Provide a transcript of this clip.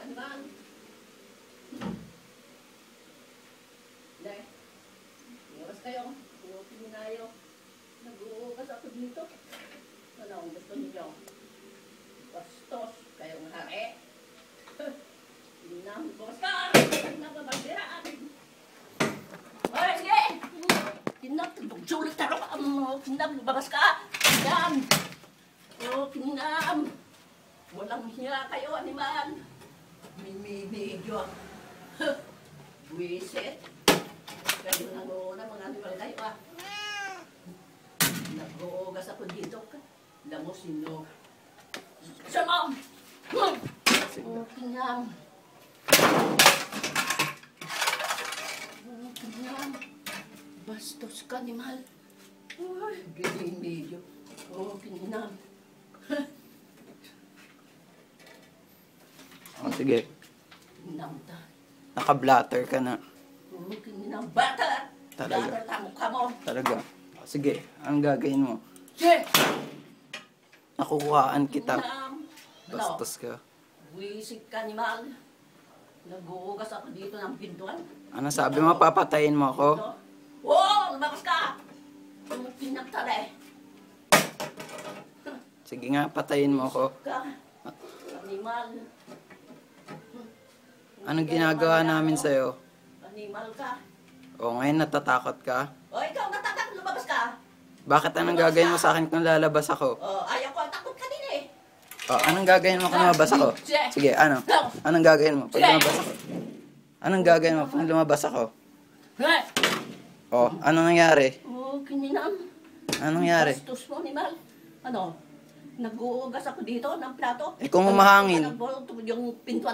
animal. Dahil, iwas kayo. Iwasin na kayo. Nag-uugas ako dito. Ano ang gusto ninyo? Bastos. Kayong hari. Hindi na ang bukas ka. Hindi na babagiraan. Ay, sige. Sulit taro ka. Kinam, babas ka. Yan. O, kinam. Walang hiya kayo, animal. Mimibidyo. Wisit. Kayo na mga animal kayo, ah. Nag-uugas ako dito. Damo sino. Shalom! O, kinam. O, kinam. Bastos ka, animal. Ay, galing medyo. Oh, kinam. Oh, sige. Kinam ta. Naka-blatter ka na. Oh, kinam. Bata! Talaga. Bata ta mukha mo. Talaga. Oh, sige, anong gagawin mo? Sige! Nakukuhaan kita. Kinam. Bastos ka. Wisik ka, animal. Nag-uugas ako dito ng pintuan. Ano sabi mo, papatayin mo ako? Oh, lumabas ka! Pinagtala eh. Sige nga, patayin mo ako. Ka. Animal. Anong ginagawa namin sa'yo? Animal ka. O, ngayon natatakot ka? O, ikaw natatakot, lumabas ka. Bakit anong gagawin mo sa akin kung lalabas ako? O, ayaw ko, takot ka din eh. O, anong gagawin mo kung lumabas ako? Sige, ano? Anong gagawin mo pag lumabas ako? Anong gagawin mo pag lumabas ako? O, anong nangyari? O, kininam. Anong nangyari? Bastos mo, animal. Ano? Nag-uugas ako dito ng plato. Eh, kung humahangin? Yung pintuan.